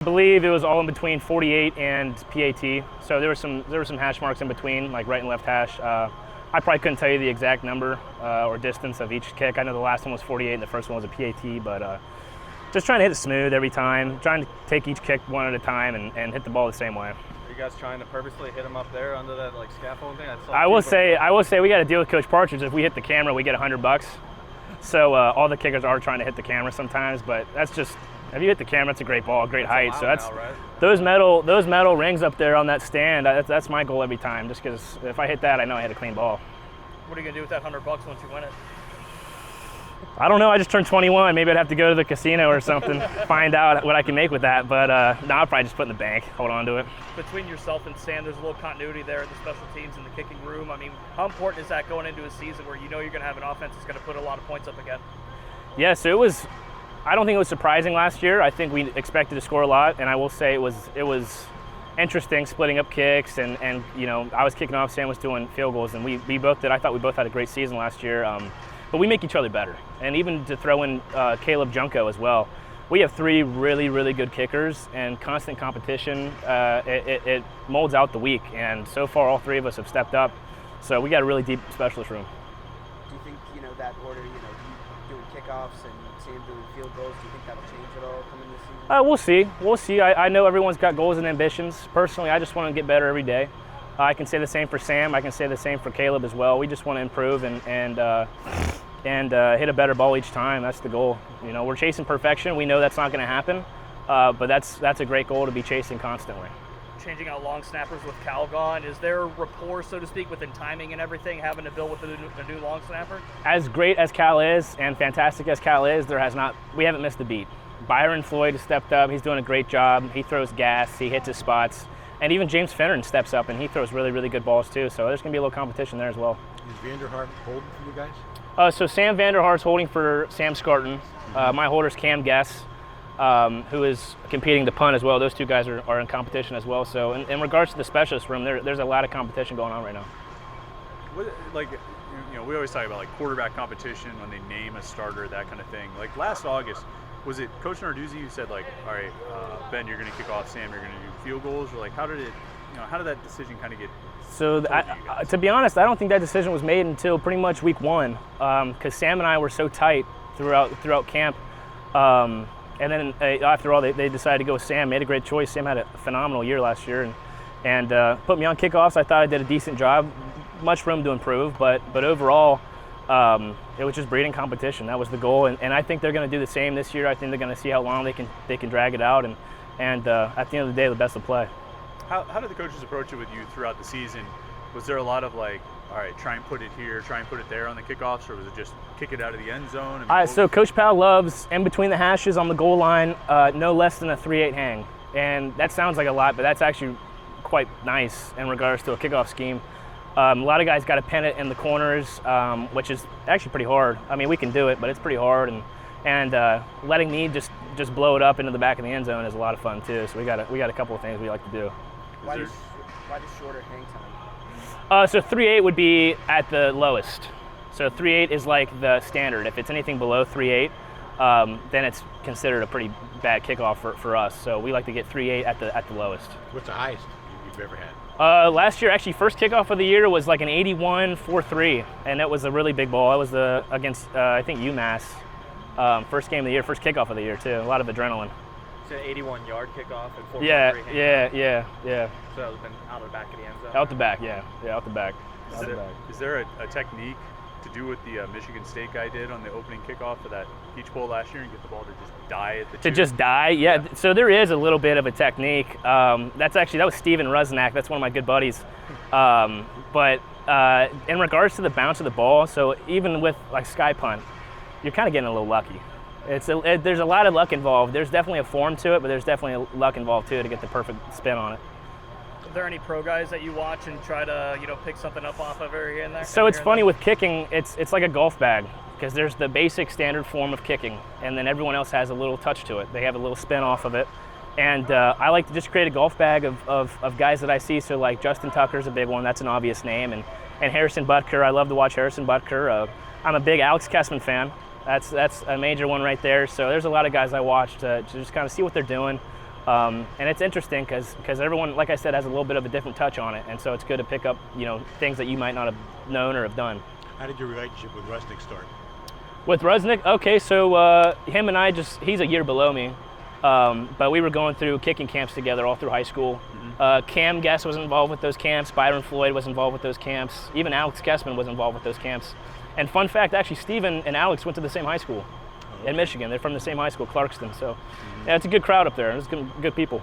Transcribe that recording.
I believe it was all in between 48 and PAT. So there were some hash marks in between, like right and left hash. I probably couldn't tell you the exact number or distance of each kick. I know the last one was 48 and the first one was a PAT, but just trying to hit it smooth every time, trying to take each kick one at a time and hit the ball the same way. Are you guys trying to purposely hit them up there under that like scaffolding thing? I will say we got to deal with Coach Partridge. If we hit the camera, we get $100. So all the kickers are trying to hit the camera sometimes, but that's just, if you hit the camera, it's a great ball, great height. So that's now, right? those metal rings up there on that stand. That's my goal every time. Just because if I hit that, I know I hit a clean ball. What are you gonna do with that $100 once you win it? I don't know. I just turned 21. Maybe I'd have to go to the casino or something, find out what I can make with that. But no, I'll probably just put it in the bank, hold on to it. Between yourself and Sam, there's a little continuity there in the special teams and the kicking room. I mean, how important is that going into a season where you know you're going to have an offense that's going to put a lot of points up again? Yeah, so it was. I don't think it was surprising last year. I think we expected to score a lot, and I will say it was interesting splitting up kicks and you know, I was kicking off, Sam was doing field goals, and we both did. I thought we both had a great season last year. But we make each other better. And even to throw in Caleb Junko as well, we have 3 really, really good kickers, and constant competition, it molds out the week. And so far, all 3 of us have stepped up. So we got a really deep specialist room. Do you think, you know, that order, you know, you doing kickoffs and Sam doing field goals, do you think that'll change at all coming this season? We'll see. I know everyone's got goals and ambitions. Personally, I just want to get better every day. I can say the same for Sam. I can say the same for Caleb as well. We just want to improve and hit a better ball each time. That's the goal. You know, we're chasing perfection. We know that's not going to happen, but that's a great goal to be chasing constantly. Changing out long snappers with Cal gone, is there rapport, so to speak, within timing and everything, having to build with a new long snapper? As great as Cal is and fantastic as Cal is, we haven't missed a beat. Byron Floyd has stepped up. He's doing a great job. He throws gas. He hits his spots. And even James Finneran steps up, and he throws really, really good balls too. So there's going to be a little competition there as well. Is Vanderhart holding for you guys? So Sam Vanderhart's holding for Sam Scarton. My holder's Cam Guess, who is competing to punt as well. Those 2 guys are in competition as well. So in regards to the specialist room, there's a lot of competition going on right now. Like, you know, we always talk about like quarterback competition when they name a starter, that kind of thing. Like last August, was it Coach Narduzzi who said like, all right, Ben, you're going to kick off, Sam, you're going to do field goals? Or like, how did that decision kind of get? So to be honest, I don't think that decision was made until pretty much week 1, because Sam and I were so tight throughout camp. And then after all, they decided to go with Sam. Made a great choice. Sam had a phenomenal year last year, and put me on kickoffs. I thought I did a decent job. Much room to improve, but overall, it was just breeding competition. That was the goal, and I think they're going to do the same this year. I think they're going to see how long they can drag it out, and at the end of the day, the best will play. How did the coaches approach it with you throughout the season? Was there a lot of like, all right, try and put it here, try and put it there on the kickoffs, or was it just kick it out of the end zone? So Coach Powell loves in between the hashes on the goal line, no less than a 3-8 hang, and that sounds like a lot, but that's actually quite nice in regards to a kickoff scheme. A lot of guys got to pin it in the corners, which is actually pretty hard. I mean, we can do it, but it's pretty hard, and letting me just blow it up into the back of the end zone is a lot of fun too. So we got a couple of things we like to do. Why does shorter hang time? So 3-8 would be at the lowest. So 3-8 is like the standard. If it's anything below 3-8, then it's considered a pretty bad kickoff for us. So we like to get 3-8 at the lowest. What's the highest you've ever had? Last year, actually, first kickoff of the year was like an 81-4-3, and that was a really big ball. That was against I think UMass, first game of the year, first kickoff of the year too. A lot of adrenaline. It's an 81-yard kickoff and 4-3 Yeah. So it's been out of the back of the end zone. Out the back, yeah, out the back. Is there a technique to do what the Michigan State guy did on the opening kickoff for that Peach Bowl last year and get the ball to just die at the two? To just die, yeah. So there is a little bit of a technique. That was Steven Rusnak. That's one of my good buddies. But in regards to the bounce of the ball, so even with like sky punt, you're kind of getting a little lucky. There's a lot of luck involved. There's definitely a form to it, but there's definitely luck involved too to get the perfect spin on it. Are there any pro guys that you watch and try to pick something up off of here and there? So it's funny with kicking. It's like a golf bag, because there's the basic standard form of kicking, and then everyone else has a little touch to it. They have a little spin off of it. And I like to just create a golf bag of guys that I see. So like Justin Tucker's a big one. That's an obvious name. And Harrison Butker. I love to watch Harrison Butker. I'm a big Alex Kessman fan. That's a major one right there. So there's a lot of guys I watch to just kind of see what they're doing. And it's interesting because everyone, like I said, has a little bit of a different touch on it, and so it's good to pick up things that you might not have known or have done. How did your relationship with Rusnick start? With Rusnick, okay, so him and I he's a year below me, but we were going through kicking camps together all through high school. Cam Guess was involved with those camps. Byron Floyd was involved with those camps. Even Alex Kessman was involved with those camps. And fun fact, actually, Steven and Alex went to the same high school in Michigan. They're from the same high school, Clarkston. So, yeah, it's a good crowd up there. It's good people.